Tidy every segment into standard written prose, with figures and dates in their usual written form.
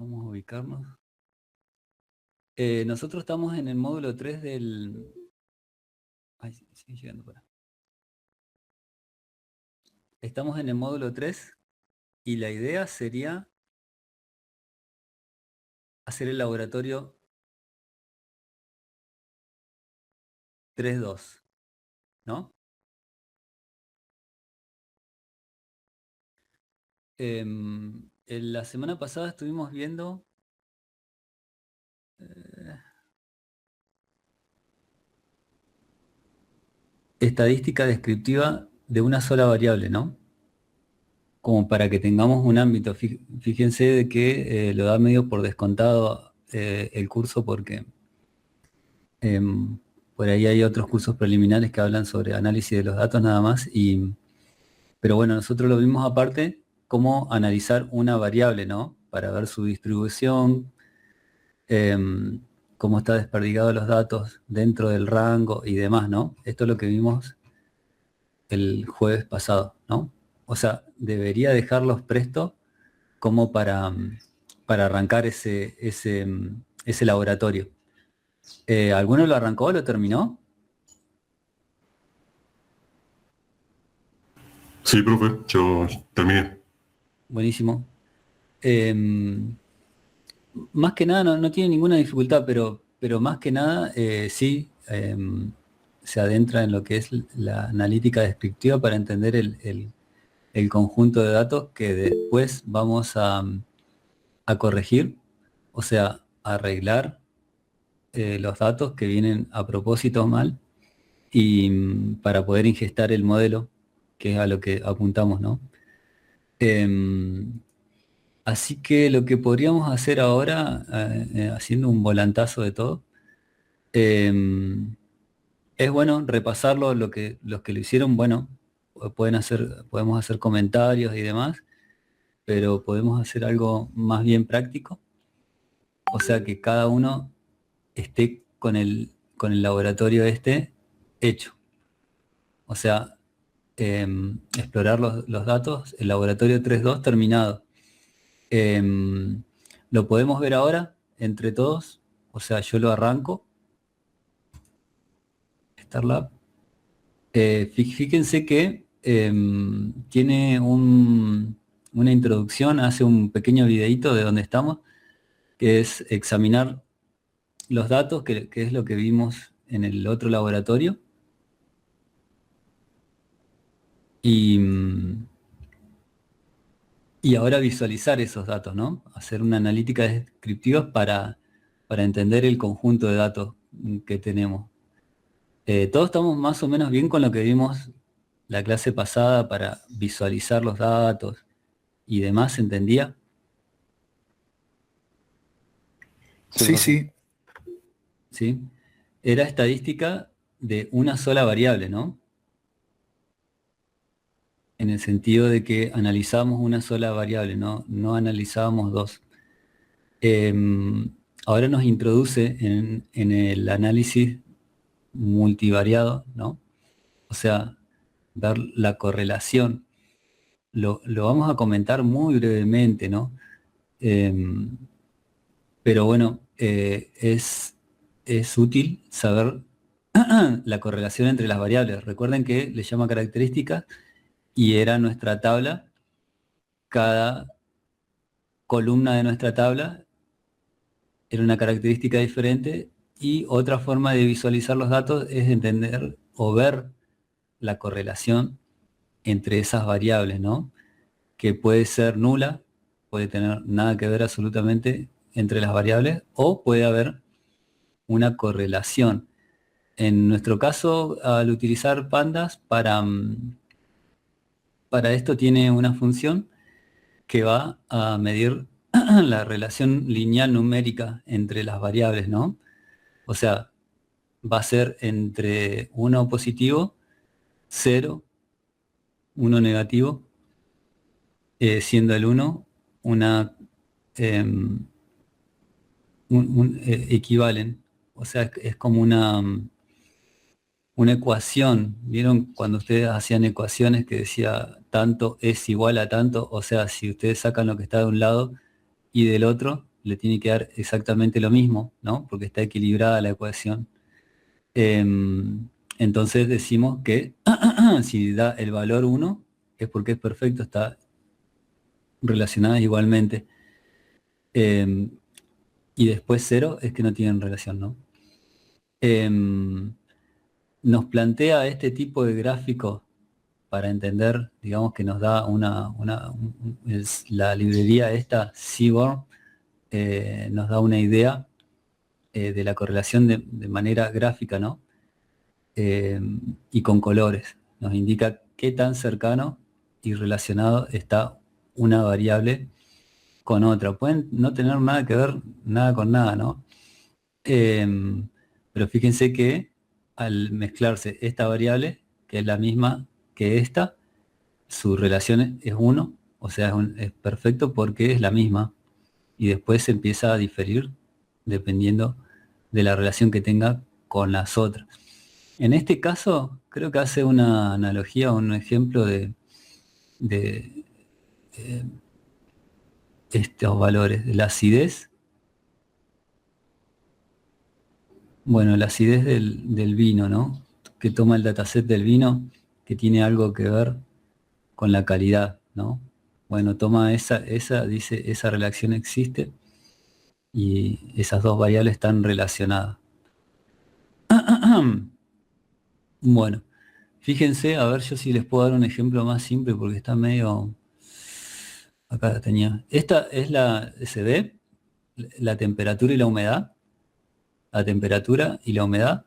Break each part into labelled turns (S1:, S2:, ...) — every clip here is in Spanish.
S1: Vamos a ubicarnos. Nosotros estamos en el módulo 3 del... Ay, sigue llegando para. Estamos en el módulo 3 y la idea sería hacer el laboratorio 3.2, ¿no? En la semana pasada estuvimos viendo estadística descriptiva de una sola variable, ¿no? Como para que tengamos un ámbito. Fíjense de que lo da medio por descontado el curso porque por ahí hay otros cursos preliminares que hablan sobre análisis de los datos nada más. Pero bueno, nosotros lo vimos aparte cómo analizar una variable, ¿no? Para ver su distribución, cómo está desperdigado los datos dentro del rango y demás, ¿no? Esto es lo que vimos el jueves pasado, ¿no? O sea, debería dejarlos presto como para arrancar ese laboratorio. ¿Alguno lo arrancó o lo terminó?
S2: Sí, profe, yo terminé.
S1: Buenísimo. Más que nada no tiene ninguna dificultad, pero más que nada sí se adentra en lo que es la analítica descriptiva para entender el conjunto de datos que después vamos a corregir, o sea, arreglar los datos que vienen a propósito mal y para poder ingestar el modelo, que es a lo que apuntamos, ¿no? Em, Así que lo que podríamos hacer ahora, haciendo un volantazo de todo, em, es bueno repasarlo, los que lo hicieron, bueno, podemos hacer comentarios y demás, pero podemos hacer algo más bien práctico, o sea que cada uno esté con el laboratorio este hecho. O sea, explorar los datos, el laboratorio 3.2 terminado. Em, lo podemos ver ahora entre todos, o sea, yo lo arranco, StarLab. Fíjense que tiene una introducción, hace un pequeño videíto de donde estamos, que es examinar los datos, que es lo que vimos en el otro laboratorio. Y, y ahora visualizar esos datos, ¿no? Hacer una analítica descriptiva para entender el conjunto de datos que tenemos. Todos estamos más o menos bien con lo que vimos la clase pasada para visualizar los datos y demás, ¿se entendía?
S2: Sí,
S3: Sí,
S2: profe.
S3: sí,
S1: ¿Sí? Era estadística de una sola variable, ¿no? En el sentido de que analizábamos una sola variable, no analizábamos dos. Ahora nos introduce en el análisis multivariado, ¿no? O sea, ver la correlación. Lo vamos a comentar muy brevemente, ¿no? Em, pero bueno, es útil saber la correlación entre las variables. Recuerden que le llama características y era nuestra tabla. Cada columna de nuestra tabla era una característica diferente y otra forma de visualizar los datos es entender o ver la correlación entre esas variables, ¿no? Que puede ser nula, puede tener nada que ver absolutamente entre las variables o puede haber una correlación. En nuestro caso, al utilizar pandas, para esto tiene una función que va a medir la relación lineal numérica entre las variables, ¿no? O sea, va a ser entre 1 positivo, 0, 1 negativo, siendo el 1 una equivalen. O sea, es como una ecuación. ¿Vieron cuando ustedes hacían ecuaciones que decía tanto es igual a tanto? O sea, si ustedes sacan lo que está de un lado y del otro, le tiene que dar exactamente lo mismo, ¿no? Porque está equilibrada la ecuación. Entonces decimos que si da el valor 1 es porque es perfecto, está relacionada igualmente. Y después 0 es que no tienen relación, ¿no? Nos plantea este tipo de gráfico para entender, digamos que nos da la librería esta, Seaborn, nos da una idea de la correlación de manera gráfica, ¿no? Y con colores. Nos indica qué tan cercano y relacionado está una variable con otra. Pueden no tener nada que ver nada con nada, ¿no? Pero fíjense que al mezclarse esta variable, que es la misma que esta, su relación es 1, o sea, es perfecto porque es la misma. Y después se empieza a diferir dependiendo de la relación que tenga con las otras. En este caso, creo que hace una analogía, un ejemplo de estos valores, de la acidez. Bueno, la acidez del vino, ¿no? Que toma el dataset del vino, que tiene algo que ver con la calidad, ¿no? Bueno, toma dice, esa relación existe y esas dos variables están relacionadas. Bueno, fíjense, a ver yo si les puedo dar un ejemplo más simple porque está medio... Acá la tenía. Esta es se ve la temperatura y la humedad. La temperatura y la humedad.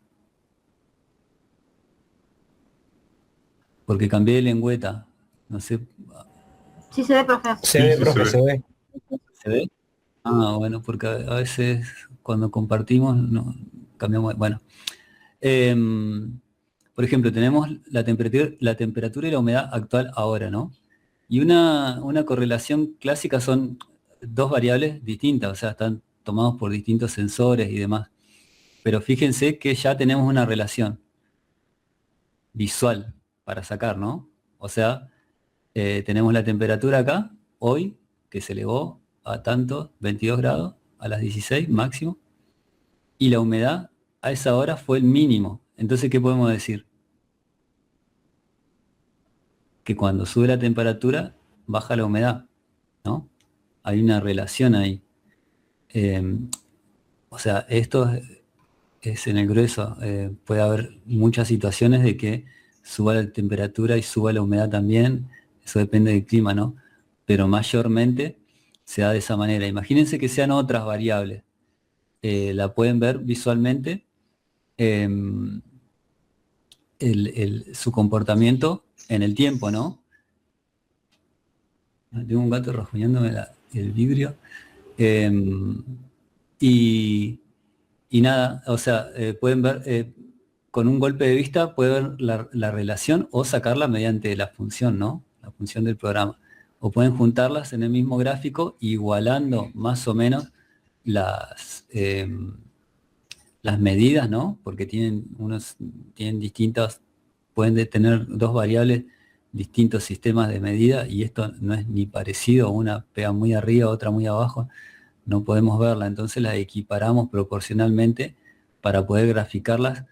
S1: Porque cambié de lengüeta. No sé,
S3: Sí se ve, profe.
S4: Se
S2: Sí,
S4: ve,
S2: sí, se
S4: profe, se
S2: ve.
S4: ve.
S1: ¿se ve? Ah, bueno, porque a veces cuando compartimos no, cambiamos. Bueno, por ejemplo, tenemos la temperatura y la humedad actual ahora, ¿no? Y una correlación clásica son dos variables distintas, o sea, están tomados por distintos sensores y demás. Pero fíjense que ya tenemos una relación visual para sacar, ¿no? O sea, tenemos la temperatura acá, hoy, que se elevó a tanto, 22 grados, a las 16 máximo, y la humedad a esa hora fue el mínimo. Entonces, ¿qué podemos decir? Que cuando sube la temperatura, baja la humedad, ¿no? Hay una relación ahí. Eh, o sea, esto es en el grueso. Puede haber muchas situaciones de que suba la temperatura y suba la humedad también. Eso depende del clima, ¿no? Pero mayormente se da de esa manera. Imagínense que sean otras variables. La pueden ver visualmente. Su comportamiento en el tiempo, ¿no? Tengo un gato rasguñándome el vidrio. Y, y nada, o sea, pueden ver, con un golpe de vista, pueden ver la relación o sacarla mediante la función, ¿no? La función del programa. O pueden juntarlas en el mismo gráfico, igualando más o menos las medidas, ¿no? Porque tienen distintas, pueden tener dos variables, distintos sistemas de medida, y esto no es ni parecido, una pega muy arriba, otra muy abajo, no podemos verla, entonces las equiparamos proporcionalmente para poder graficarlas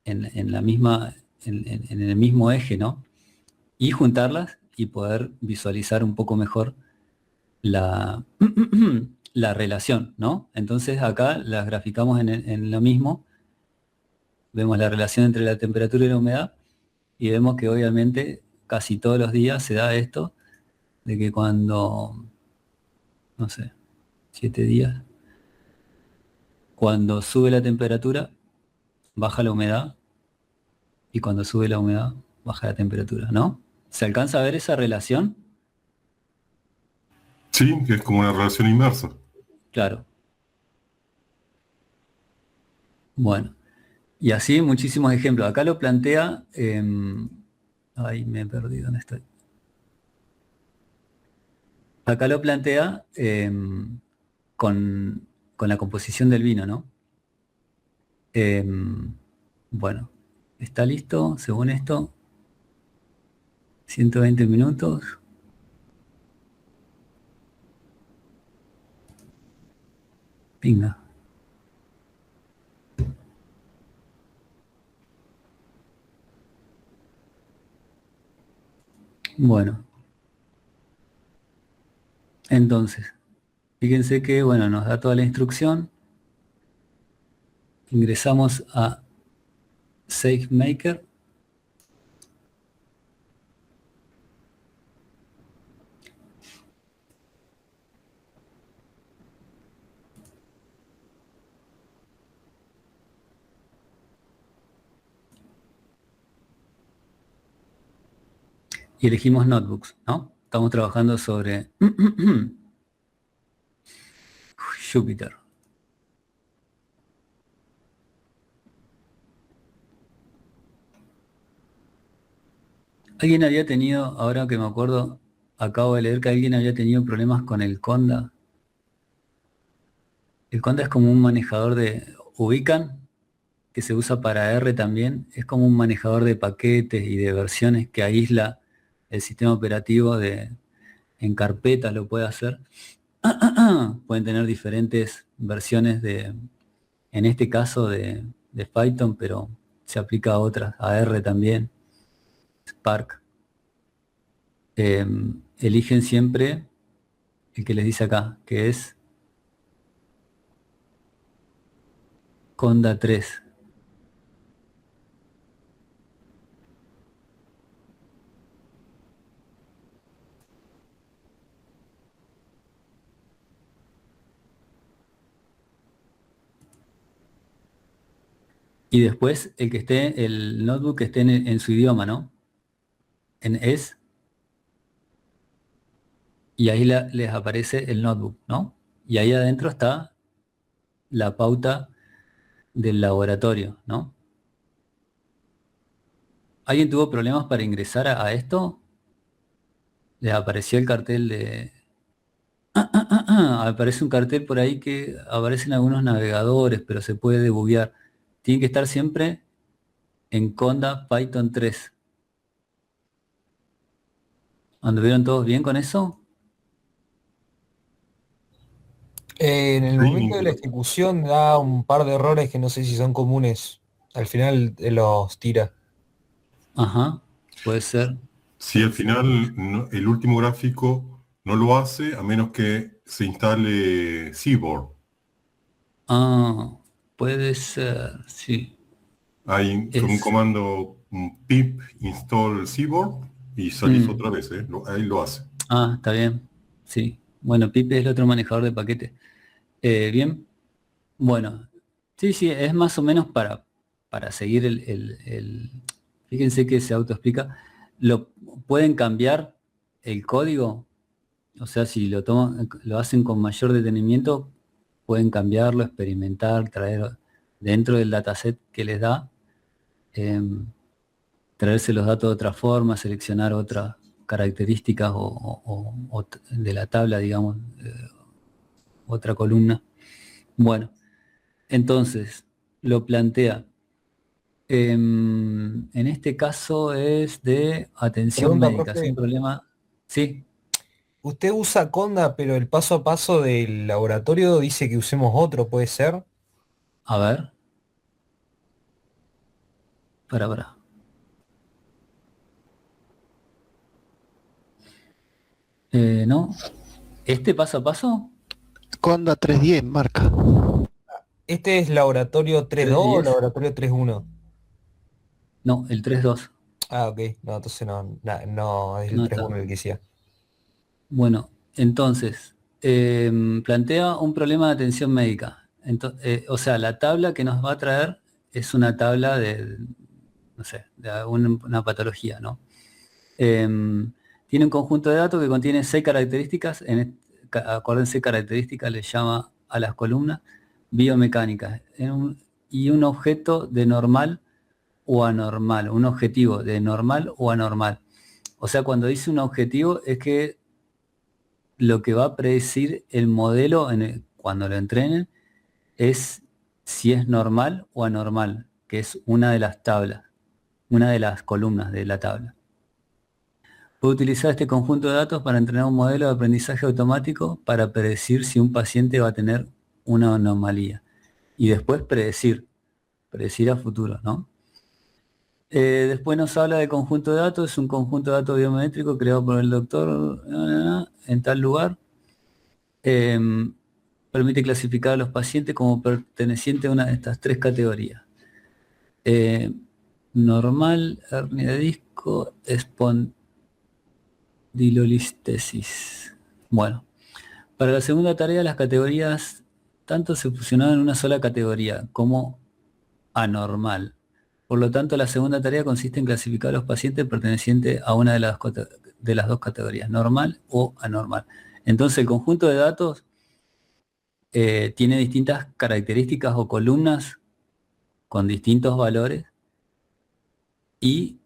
S1: en la misma, en el mismo eje, ¿no? Y juntarlas y poder visualizar un poco mejor la, la relación, ¿no? Entonces acá las graficamos en lo mismo, vemos la relación entre la temperatura y la humedad y vemos que obviamente casi todos los días se da esto de que cuando, no sé, 7 días, cuando sube la temperatura, baja la humedad y cuando sube la humedad, baja la temperatura, ¿no? ¿Se alcanza a ver esa relación?
S2: Sí, que es como una relación inversa.
S1: Claro. Bueno, y así muchísimos ejemplos. Acá lo plantea, ay, me he perdido, ¿dónde estoy? Acá lo plantea con la composición del vino, ¿no? Bueno, está listo, según esto, 120 minutos. Pinga. Bueno, entonces, fíjense que, bueno, nos da toda la instrucción. Ingresamos a SageMaker. Y elegimos Notebooks, ¿no? Estamos trabajando sobre Jupyter. Alguien había tenido, ahora que me acuerdo, acabo de leer que alguien había tenido problemas con el Conda. El Conda es como un manejador de... ¿Ubican? Que se usa para R también. Es como un manejador de paquetes y de versiones que aísla el sistema operativo en carpetas, lo puede hacer. Pueden tener diferentes versiones en este caso de Python, pero se aplica a otras, a R también, Spark. Eligen siempre el que les dice acá, que es Conda 3. Y después el que esté, el notebook que esté en su idioma, ¿no? En ES. Y ahí les aparece el notebook, ¿no? Y ahí adentro está la pauta del laboratorio, ¿no? ¿Alguien tuvo problemas para ingresar a esto? Les apareció el cartel de... Aparece un cartel por ahí que aparecen algunos navegadores, pero se puede debuguear. Tiene que estar siempre en Conda Python 3. ¿Anduvieron todos bien con eso?
S4: En el momento de la
S2: Sí,
S4: ejecución da un par de errores que no sé si son comunes. Al final los tira.
S1: Ajá, puede ser.
S2: si al final el último gráfico no lo hace a menos que se instale Seaboard.
S1: Ah, puede ser, sí.
S2: Hay con un
S1: Es.
S2: comando pip install Seaboard y salís
S1: mm,
S2: otra vez, ¿eh? Ahí lo hace.
S1: está bien. Sí. Bueno, Pipe es el otro manejador de paquete. Bien. Bueno, sí, sí, es más o menos para seguir fíjense que se autoexplica. Lo pueden cambiar el código, o sea, si lo hacen con mayor detenimiento, pueden cambiarlo, experimentar, traer dentro del dataset que les da, em, traerse los datos de otra forma, seleccionar otras características de la tabla, digamos, otra columna. Bueno, entonces lo plantea. En este caso es de atención
S4: Pregunta,
S1: médica, es un
S4: profe.
S1: problema. Sí,
S4: Usted usa Conda, pero el paso a paso del laboratorio dice que usemos otro, ¿puede ser?
S1: a ver, para. ¿No? ¿Este paso a paso?
S5: Conda 310 marca.
S4: ¿Este es laboratorio 3.2 o
S1: 310.
S4: laboratorio 3.1?
S1: No, el 3.2.
S4: Ah, ok. No, entonces no, es el
S1: No
S4: 3.1
S1: está.
S4: el que decía.
S1: Bueno, entonces, plantea un problema de atención médica. O sea, la tabla que nos va a traer es una tabla de, no sé, de una patología, ¿no? Tiene un conjunto de datos que contiene 6 características. Acuérdense, características le llama a las columnas biomecánicas. Y un objeto de normal o anormal, un objetivo de normal o anormal. O sea, cuando dice un objetivo es que lo que va a predecir el modelo cuando lo entrenen es si es normal o anormal, que es una de las tablas, una de las columnas de la tabla. Puede utilizar este conjunto de datos para entrenar un modelo de aprendizaje automático para predecir si un paciente va a tener una anomalía. Y después predecir a futuro, ¿no? Después nos habla de conjunto de datos, es un conjunto de datos biométrico creado por el doctor en tal lugar. Permite clasificar a los pacientes como pertenecientes a una de estas tres categorías. Normal, hernia de disco, espondilolistesis. Bueno, para la segunda tarea las categorías tanto se fusionaron en una sola categoría como anormal. Por lo tanto, la segunda tarea consiste en clasificar a los pacientes pertenecientes a una de las dos categorías, normal o anormal. Entonces, el conjunto de datos tiene distintas características o columnas con distintos valores y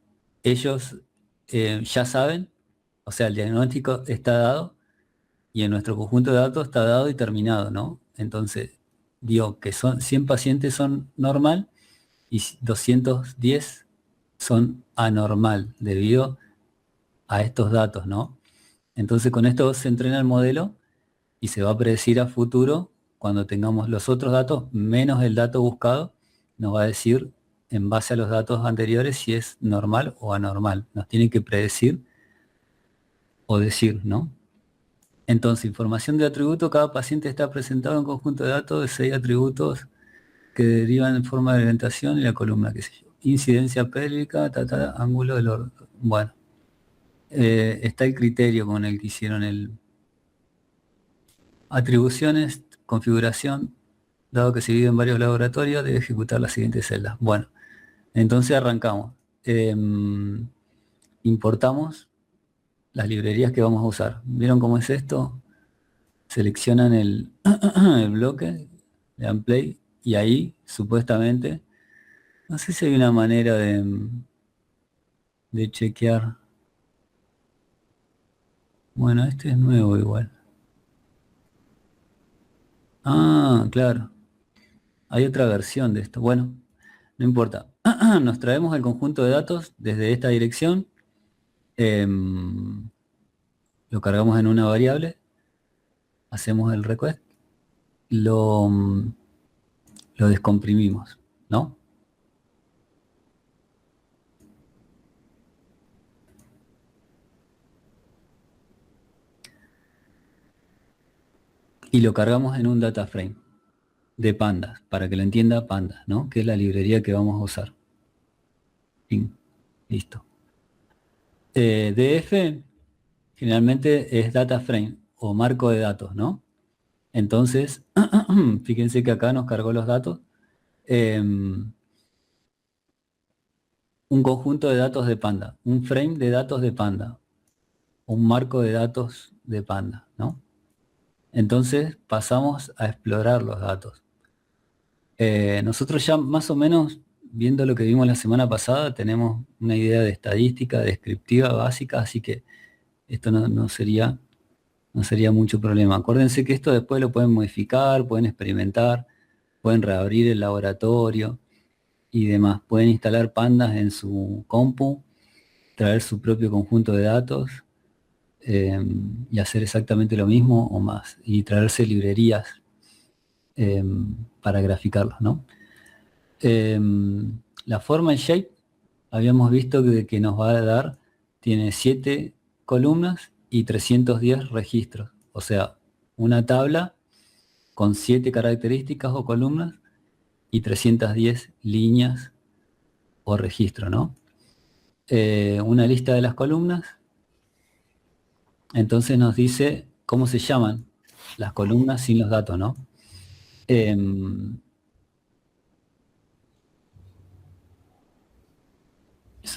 S1: ellos ya saben, o sea, el diagnóstico está dado y en nuestro conjunto de datos está dado y terminado, ¿no? Entonces, digo que son 100 pacientes son normal y 210 son anormal debido a estos datos, ¿no? Entonces con esto se entrena el modelo y se va a predecir a futuro cuando tengamos los otros datos menos el dato buscado, nos va a decir en base a los datos anteriores si es normal o anormal. Nos tiene que predecir o decir, ¿no? Entonces, información de atributo, cada paciente está presentado en un conjunto de datos de 6 atributos que derivan en forma de orientación y la columna, qué sé yo. Incidencia pélvica, ángulo del orden. Bueno, está el criterio con el que hicieron el atribuciones, configuración, dado que se divide en varios laboratorios, debe ejecutar las siguientes celdas. Bueno, entonces arrancamos. Importamos las librerías que vamos a usar. ¿Vieron cómo es esto? Seleccionan el bloque, le dan play y ahí supuestamente, no sé si hay una manera de chequear. Bueno, este es nuevo igual. Ah, claro. Hay otra versión de esto. Bueno, no importa. Nos traemos el conjunto de datos desde esta dirección. Lo cargamos en una variable. Hacemos el request. Lo descomprimimos, ¿no? Y lo cargamos en un data frame de pandas, para que lo entienda pandas, ¿no? Que es la librería que vamos a usar. Fin. Listo. DF generalmente es data frame o marco de datos, ¿no? Entonces, fíjense que acá nos cargó los datos. Un conjunto de datos de panda, un frame de datos de panda, un marco de datos de panda, ¿no? Entonces pasamos a explorar los datos. Nosotros ya más o menos, viendo lo que vimos la semana pasada, tenemos una idea de estadística descriptiva básica, así que esto no sería mucho problema. Acuérdense que esto después lo pueden modificar, pueden experimentar, pueden reabrir el laboratorio y demás. Pueden instalar pandas en su compu, traer su propio conjunto de datos y hacer exactamente lo mismo o más. Y traerse librerías para graficarlos, ¿no? La forma en shape, habíamos visto que nos va a dar, tiene 7 columnas y 310 registros. O sea, una tabla con 7 características o columnas y 310 líneas o registro, ¿no? Una lista de las columnas. Entonces nos dice cómo se llaman las columnas sin los datos, ¿no? Es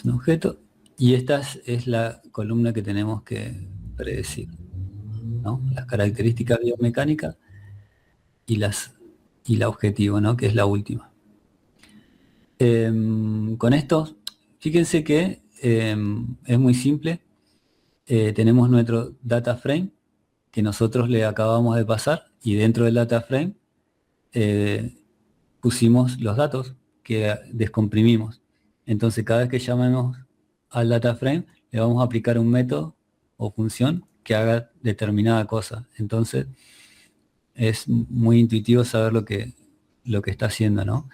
S1: un objeto y esta es la columna que tenemos que predecir, ¿no? Las características biomecánicas y la objetivo, ¿no? Que es la última. Con esto, fíjense que es muy simple. Tenemos nuestro data frame que nosotros le acabamos de pasar y dentro del data frame pusimos los datos que descomprimimos. Entonces cada vez que llamemos al data frame le vamos a aplicar un método o función que haga determinada cosa. Entonces es muy intuitivo saber lo que está haciendo, ¿no?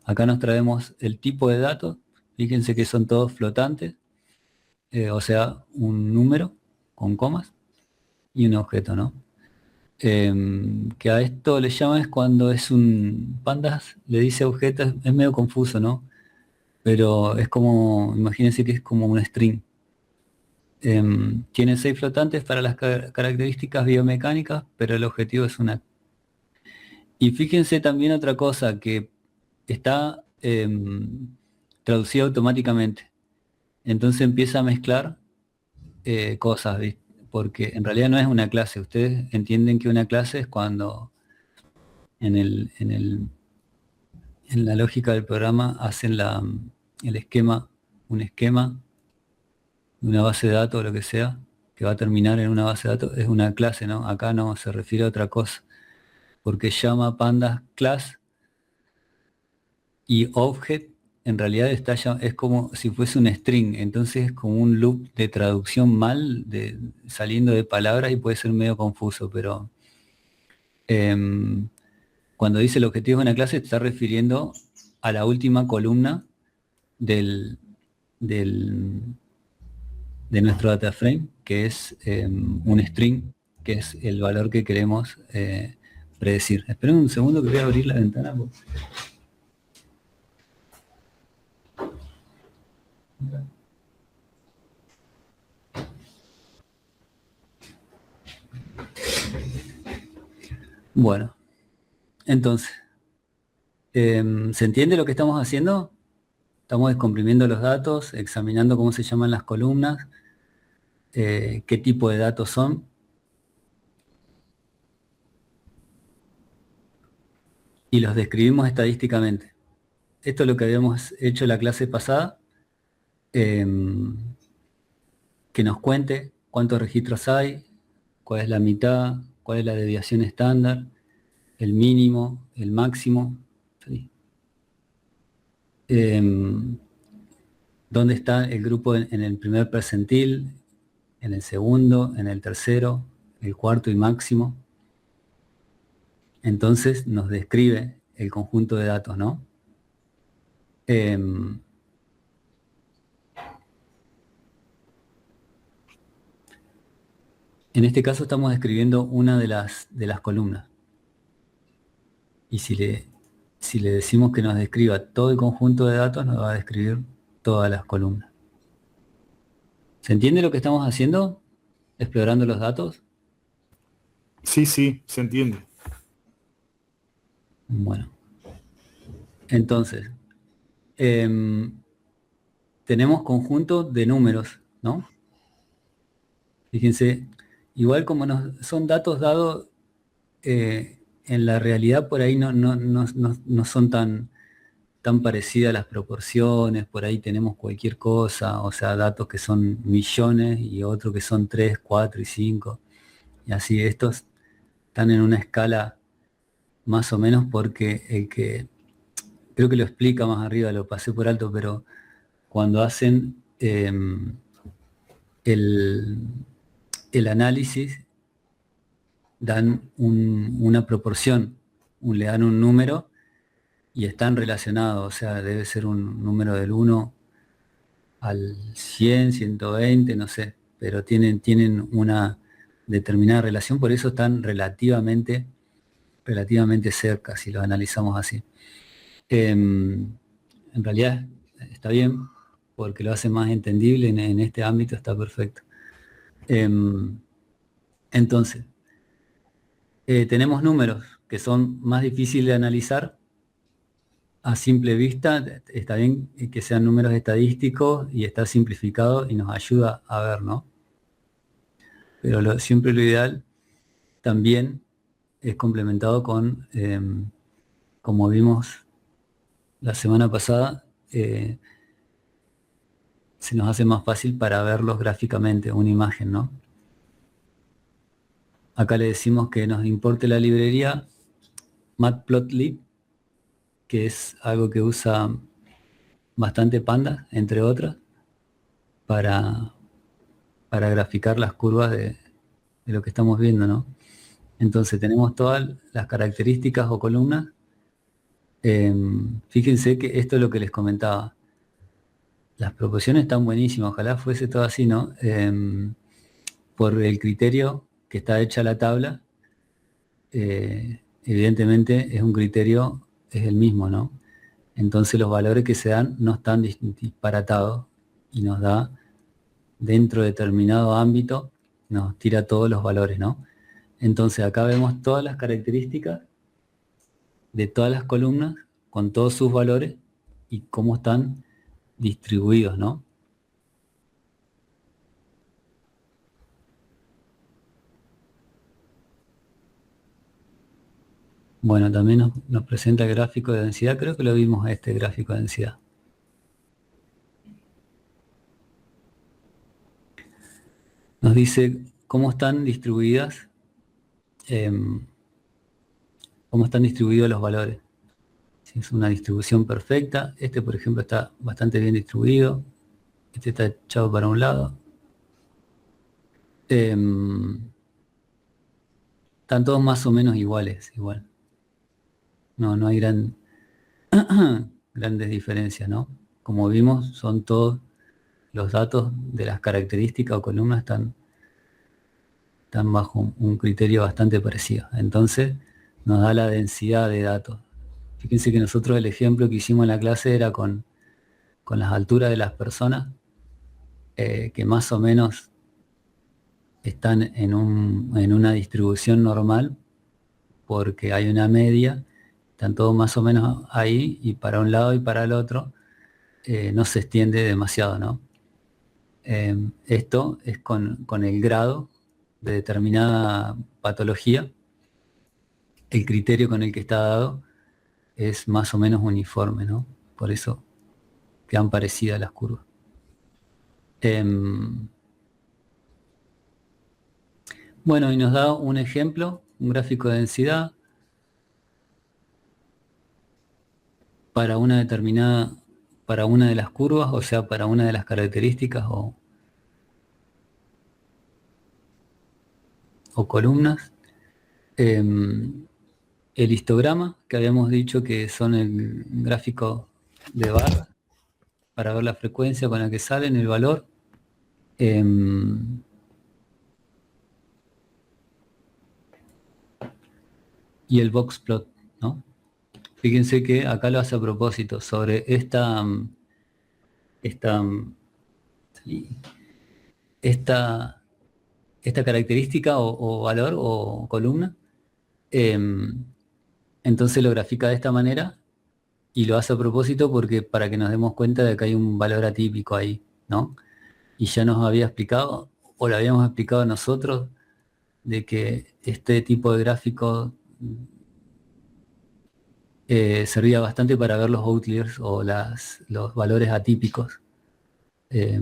S1: Acá nos traemos el tipo de datos, fíjense que son todos flotantes, o sea, un número con comas y un objeto, ¿no? Que a esto le llaman es cuando es un pandas, le dice objeto, es medio confuso, ¿no? Pero es como, imagínense que es como un string. Tiene 6 flotantes para las características biomecánicas, pero el objetivo es una. Y fíjense también otra cosa, que está traducido automáticamente. Entonces empieza a mezclar cosas, ¿viste? Porque en realidad no es una clase. Ustedes entienden que una clase es cuando en en la lógica del programa hacen el esquema, un esquema de una base de datos o lo que sea, que va a terminar en una base de datos, es una clase, ¿no? Acá no se refiere a otra cosa, porque llama pandas class y object en realidad es como si fuese un string, entonces es como un loop de traducción mal, saliendo de palabras y puede ser medio confuso, pero em, cuando dice el objetivo de una clase, se está refiriendo a la última columna del, del, de nuestro data frame, que es un string, que es el valor que queremos predecir. Esperen un segundo que voy a abrir la ventana. Bueno, entonces, ¿se entiende lo que estamos haciendo? Estamos descomprimiendo los datos, examinando cómo se llaman las columnas, qué tipo de datos son. Y los describimos estadísticamente. Esto es lo que habíamos hecho la clase pasada, que nos cuente cuántos registros hay, cuál es la mitad, cuál es la desviación estándar, el mínimo, el máximo, ¿sí? Dónde está el grupo en el primer percentil, en el segundo, en el tercero, el cuarto y máximo. Entonces nos describe el conjunto de datos, ¿no? En este caso estamos describiendo una de las columnas. Y si le decimos que nos describa todo el conjunto de datos, nos va a describir todas las columnas. ¿Se entiende lo que estamos haciendo? Explorando los datos.
S6: Sí, sí, se entiende.
S1: Bueno. Entonces, tenemos conjuntos de números, ¿no? Fíjense, igual como son datos dados, en la realidad por ahí no son tan parecidas las proporciones, por ahí tenemos cualquier cosa, o sea, datos que son millones y otros que son 3, 4 y 5. Y así estos están en una escala más o menos porque creo que lo explica más arriba, lo pasé por alto, pero cuando hacen el análisis, dan una proporción, le dan un número y están relacionados, o sea, debe ser un número del 1 al 100, 120, no sé, pero tienen una determinada relación, por eso están relativamente cerca, si los analizamos así. En realidad está bien, porque lo hace más entendible en este ámbito, está perfecto. Entonces, tenemos números que son más difíciles de analizar a simple vista. Está bien que sean números estadísticos y está simplificado y nos ayuda a ver, ¿no? Pero siempre lo ideal también es complementado con, como vimos la semana pasada, se nos hace más fácil para verlos gráficamente, una imagen, ¿no? Acá le decimos que nos importe la librería Matplotlib, que es algo que usa bastante Pandas, entre otras, para graficar las curvas de lo que estamos viendo, ¿no? Entonces tenemos todas las características o columnas. Fíjense que esto es lo que les comentaba. Las proporciones están buenísimas, ojalá fuese todo así, ¿no? Por el criterio que está hecha la tabla, evidentemente es un criterio, es el mismo, ¿no? Entonces los valores que se dan no están disparatados y nos da, dentro de determinado ámbito, nos tira todos los valores, ¿no? Entonces acá vemos todas las características de todas las columnas con todos sus valores y cómo están distribuidos, ¿no? Bueno, también nos presenta el gráfico de densidad, creo que lo vimos este gráfico de densidad. Nos dice cómo están distribuidas, cómo están distribuidos los valores. Si es una distribución perfecta, este por ejemplo está bastante bien distribuido, este está echado para un lado. Están todos más o menos iguales, igual. No hay grandes diferencias, ¿no? Como vimos, son todos los datos de las características o columnas están bajo un criterio bastante parecido. Entonces, nos da la densidad de datos. Fíjense que nosotros el ejemplo que hicimos en la clase era con las alturas de las personas, que más o menos están en una distribución normal, porque hay una media, están todos más o menos ahí, y para un lado y para el otro no se extiende demasiado, ¿no? Esto es con el grado de determinada patología, el criterio con el que está dado es más o menos uniforme, ¿no? Por eso quedan parecidas las curvas. Bueno, y nos da un ejemplo, un gráfico de densidad para una determinada, para una de las curvas, o sea, para una de las características o columnas. El histograma, que habíamos dicho que son el gráfico de barra, para ver la frecuencia con la que salen, el valor. Y el box plot, ¿no? Fíjense que acá lo hace a propósito, sobre esta característica o valor o columna. Entonces lo grafica de esta manera y lo hace a propósito porque para que nos demos cuenta de que hay un valor atípico ahí, ¿no? Y ya nos había explicado, o lo habíamos explicado nosotros, de que este tipo de gráfico servía bastante para ver los outliers o los valores atípicos que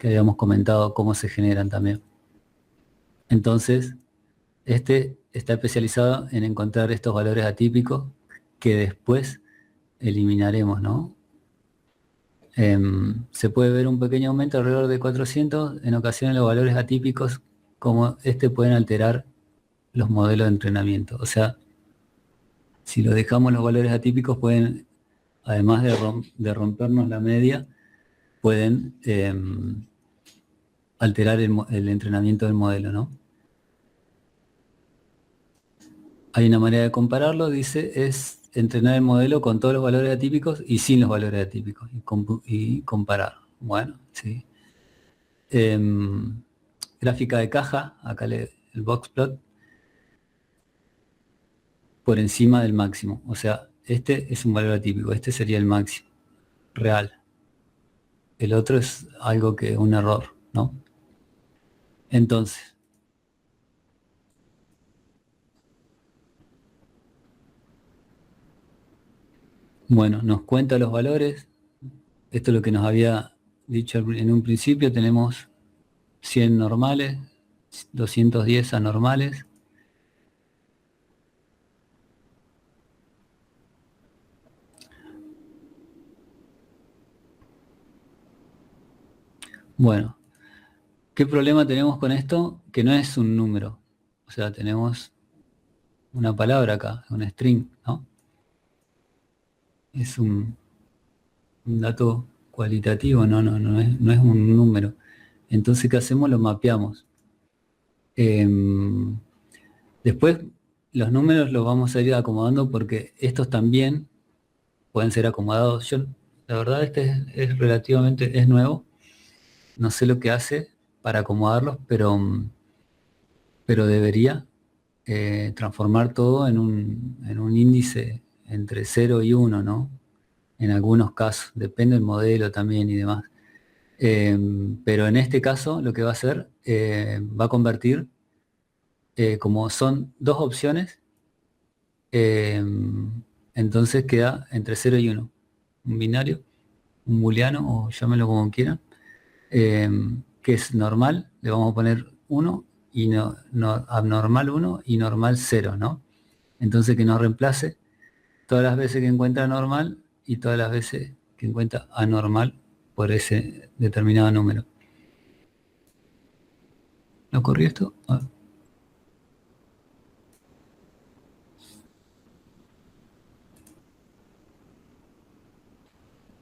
S1: habíamos comentado cómo se generan también. Entonces, este está especializado en encontrar estos valores atípicos que después eliminaremos, ¿no? Se puede ver un pequeño aumento alrededor de 400, en ocasiones los valores atípicos como este pueden alterar los modelos de entrenamiento. O sea, si lo dejamos los valores atípicos pueden, además de rompernos la media, pueden alterar el entrenamiento del modelo, ¿no? Hay una manera de compararlo, dice, es entrenar el modelo con todos los valores atípicos y sin los valores atípicos y comparar. Bueno, sí. Gráfica de caja, acá el box plot, por encima del máximo. O sea, este es un valor atípico, este sería el máximo real. El otro es algo que un error, ¿no? Entonces, bueno, nos cuenta los valores. Esto es lo que nos había dicho en un principio. Tenemos 100 normales, 210 anormales. Bueno, ¿qué problema tenemos con esto? Que no es un número. O sea, tenemos una palabra acá, un string, ¿no? Es un dato cualitativo, no es un número. Entonces, ¿qué hacemos? Lo mapeamos. Después, los números los vamos a ir acomodando porque estos también pueden ser acomodados. Yo, la verdad, es relativamente, es nuevo. No sé lo que hace para acomodarlos, pero debería transformar todo en un índice entre 0 y 1, ¿no? En algunos casos, depende del modelo también y demás. Pero en este caso lo que va a hacer, va a convertir, como son dos opciones, entonces queda entre 0 y 1. Un binario, un booleano, o llámelo como quieran, que es normal, le vamos a poner 1, y abnormal 1 y normal 0, ¿no? Entonces que nos reemplace todas las veces que encuentra normal y todas las veces que encuentra anormal por ese determinado número. ¿No ocurrió esto? Ah.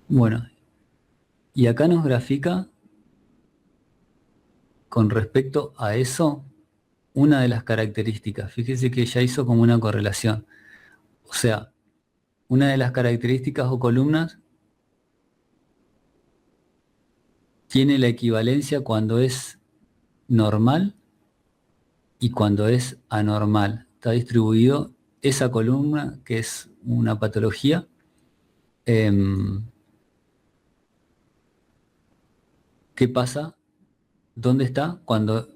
S1: Bueno, y acá nos grafica con respecto a eso una de las características. Fíjese que ya hizo como una correlación. O sea, una de las características o columnas tiene la equivalencia cuando es normal y cuando es anormal. Está distribuido esa columna, que es una patología, ¿qué pasa? ¿Dónde está cuando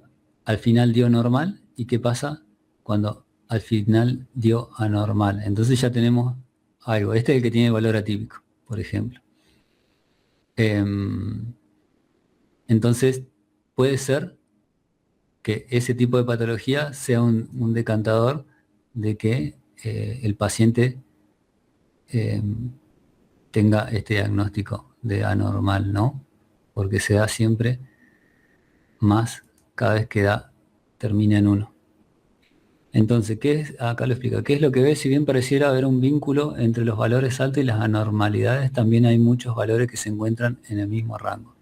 S1: al final dio normal? ¿Y qué pasa cuando al final dio anormal? Entonces ya tenemos algo. Este es el que tiene valor atípico, por ejemplo. Entonces puede ser que ese tipo de patología sea un decantador de que el paciente tenga este diagnóstico de anormal, ¿no? Porque se da siempre más cada vez que termina en 1. Entonces, ¿qué es? Acá lo explica. ¿Qué es lo que ve? Si bien pareciera haber un vínculo entre los valores altos y las anormalidades, también hay muchos valores que se encuentran en el mismo rango.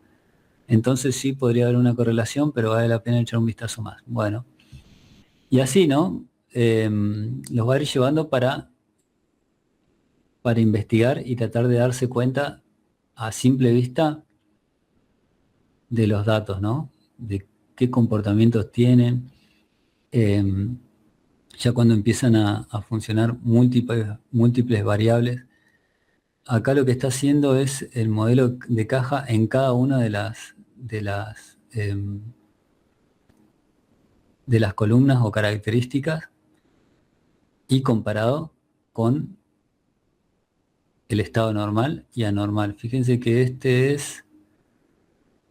S1: Entonces sí podría haber una correlación, pero vale la pena echar un vistazo más. Bueno, y así, ¿no? Los va a ir llevando para investigar y tratar de darse cuenta a simple vista de los datos, ¿no? De qué comportamientos tienen. Ya cuando empiezan a funcionar múltiples variables, acá lo que está haciendo es el modelo de caja en cada una de las columnas o características, y comparado con el estado normal y anormal. Fíjense que este es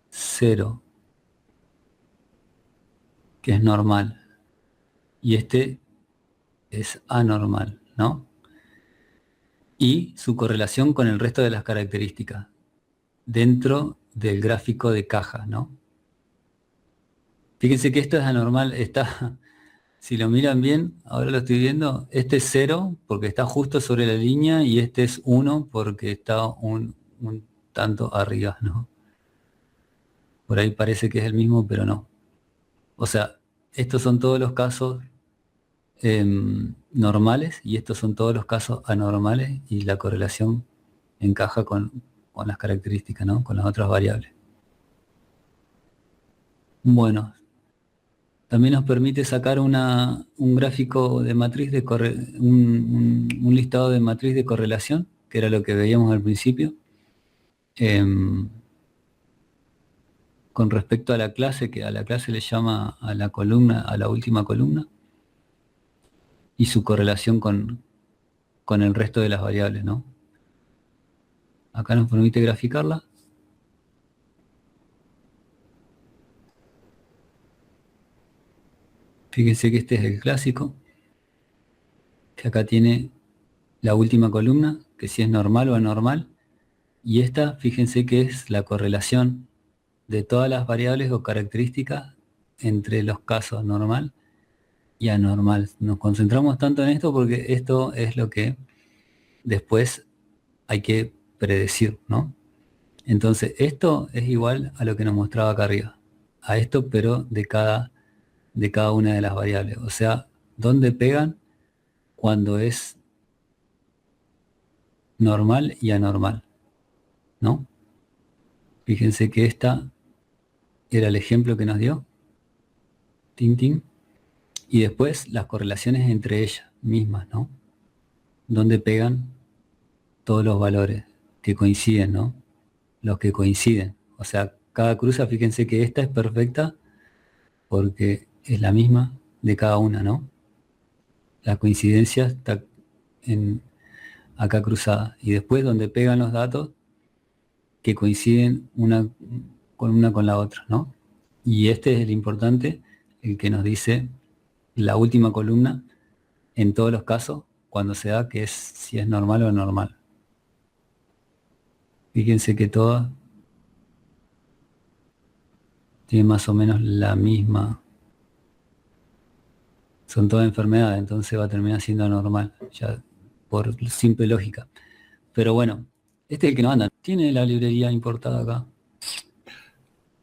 S1: 0, que es normal, y este es anormal, ¿no? Y su correlación con el resto de las características dentro del gráfico de caja, ¿no? Fíjense que esto es anormal, si lo miran bien, ahora lo estoy viendo, este es 0 porque está justo sobre la línea, y este es 1 porque está un tanto arriba, ¿no? Por ahí parece que es el mismo, pero no. O sea, estos son todos los casos normales, y estos son todos los casos anormales, y la correlación encaja con las características, ¿no? Con las otras variables. Bueno, también nos permite sacar un gráfico de matriz un listado de matriz de correlación, que era lo que veíamos al principio, con respecto a la clase, que a la clase le llama a la columna, a la última columna, y su correlación con el resto de las variables, ¿no? Acá nos permite graficarla. Fíjense que este es el clásico, que acá tiene la última columna, que si es normal o anormal, y esta, fíjense que es la correlación de todas las variables o características entre los casos normal y anormal. Nos concentramos tanto en esto porque esto es lo que después hay que predecir, ¿no? Entonces, esto es igual a lo que nos mostraba acá arriba, a esto, pero de cada una de las variables. O sea, dónde pegan cuando es normal y anormal, ¿no? Fíjense que esta era el ejemplo que nos dio, tin, tin, y después las correlaciones entre ellas mismas, ¿no? Dónde pegan todos los valores que coinciden, ¿no? Los que coinciden. O sea, cada cruza, fíjense que esta es perfecta porque es la misma de cada una, ¿no? La coincidencia está acá cruzada. Y después donde pegan los datos que coinciden una con la otra, ¿no? Y este es el importante, el que nos dice la última columna en todos los casos, cuando se da que es si es normal o anormal. Fíjense que todas tienen más o menos la misma. Son todas enfermedades, entonces va a terminar siendo anormal, ya por simple lógica. Pero bueno, este es el que no anda. Tiene la librería importada acá.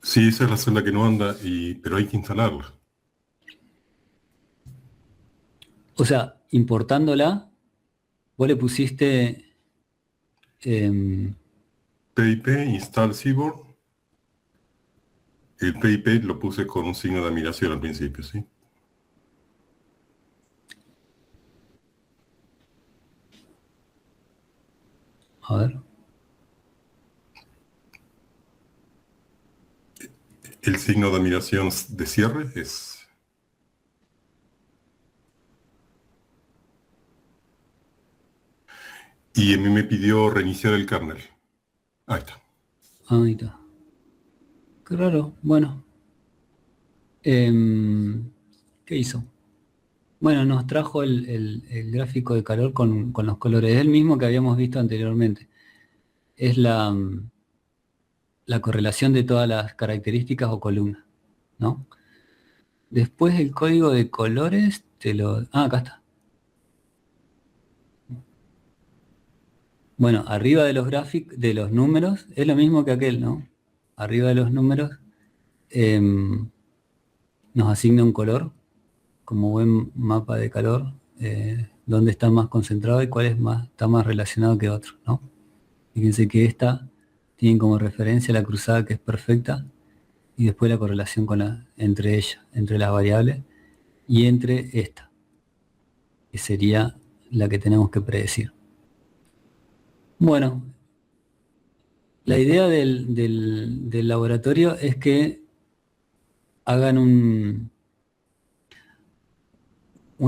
S2: Sí, esa es la celda que no anda, pero hay que instalarla.
S1: O sea, importándola, vos le pusiste...
S2: PIP, install Seaboard. El PIP lo puse con un signo de admiración al principio, ¿sí?
S1: a ver.
S2: El signo de admiración de cierre es... Y a mí me pidió reiniciar el kernel. Ahí está.
S1: Ahí está. Qué raro. Bueno. ¿Qué hizo? Bueno, nos trajo el gráfico de calor con los colores. Es el mismo que habíamos visto anteriormente. Es la correlación de todas las características o columnas, ¿no? Después el código de colores te lo... Ah, acá está. Bueno, arriba de los gráficos, de los números, es lo mismo que aquel, ¿no? Arriba de los números nos asigna un color, como buen mapa de calor, dónde está más concentrado y cuál está más relacionado que otro, ¿no? Fíjense que esta tiene como referencia la cruzada que es perfecta y después la correlación entre ellas, entre las variables y entre esta, que sería la que tenemos que predecir. Bueno, la idea del laboratorio es que hagan un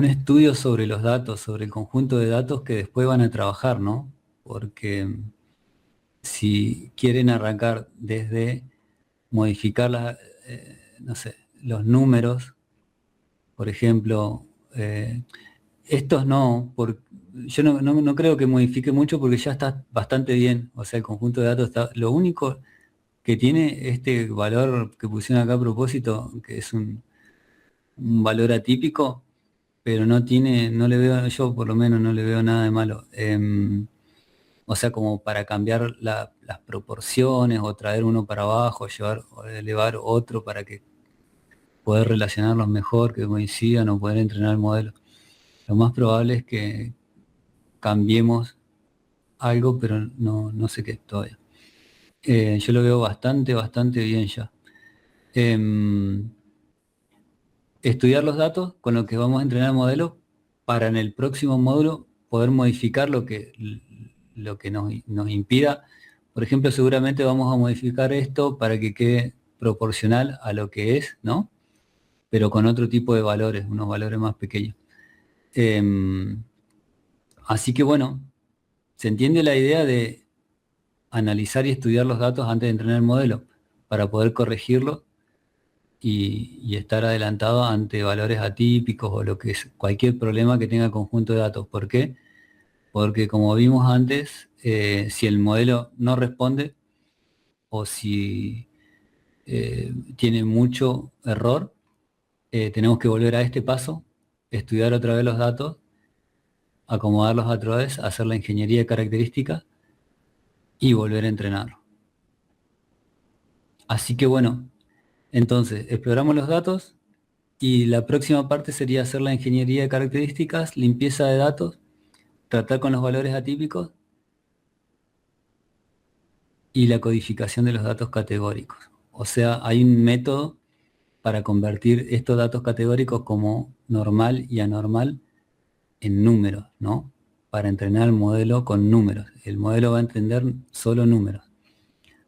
S1: estudio sobre los datos, sobre el conjunto de datos que después van a trabajar, ¿no? Porque si quieren arrancar desde modificar no sé, los números, por ejemplo, estos no, yo no creo que modifique mucho porque ya está bastante bien, o sea, el conjunto de datos está, lo único que tiene este valor que pusieron acá a propósito, que es un valor atípico, pero no le veo, yo por lo menos no le veo nada de malo. O sea, como para cambiar las proporciones o traer uno para abajo, llevar o elevar otro para que poder relacionarlos mejor, que coincidan o poder entrenar el modelo. Lo más probable es que cambiemos algo, pero no sé qué todavía. Yo lo veo bastante bien ya. Estudiar los datos con lo que vamos a entrenar el modelo para en el próximo módulo poder modificar lo que nos impida. Por ejemplo, seguramente vamos a modificar esto para que quede proporcional a lo que es, ¿no? Pero con otro tipo de valores, unos valores más pequeños. Así que bueno, se entiende la idea de analizar y estudiar los datos antes de entrenar el modelo para poder corregirlo y estar adelantado ante valores atípicos o lo que es cualquier problema que tenga el conjunto de datos. ¿Por qué? Porque como vimos antes, si el modelo no responde o si tiene mucho error, tenemos que volver a este paso estudiar otra vez los datos, acomodarlos otra vez, hacer la ingeniería de características y volver a entrenarlo. Así que bueno, entonces exploramos los datos y la próxima parte sería hacer la ingeniería de características, limpieza de datos, tratar con los valores atípicos y la codificación de los datos categóricos. O sea, hay un método para convertir estos datos categóricos como normal y anormal en números, ¿no? Para entrenar el modelo con números. El modelo va a entender solo números.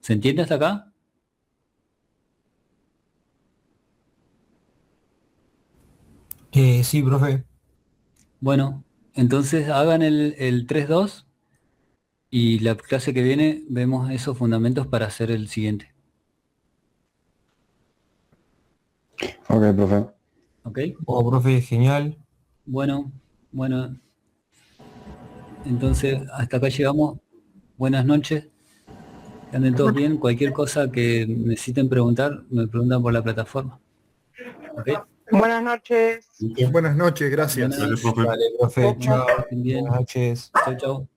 S1: ¿Se entiende hasta acá?
S4: Sí, profe.
S1: Bueno, entonces hagan el 3-2 y la clase que viene vemos esos fundamentos para hacer el siguiente.
S7: Ok, profe.
S1: ¿Ok?
S4: Oh, profe, genial.
S1: Bueno, entonces hasta acá llegamos. Buenas noches. Que anden todos bien. Cualquier cosa que necesiten preguntar, me preguntan por la plataforma. ¿Ok?
S8: Buenas noches.
S6: Buenas noches, gracias.
S1: Buenas
S2: Dale,
S1: noches.
S2: profe.
S4: Vale, profe, chao.
S1: Estén bien.
S4: Buenas noches.
S1: Chau, chau.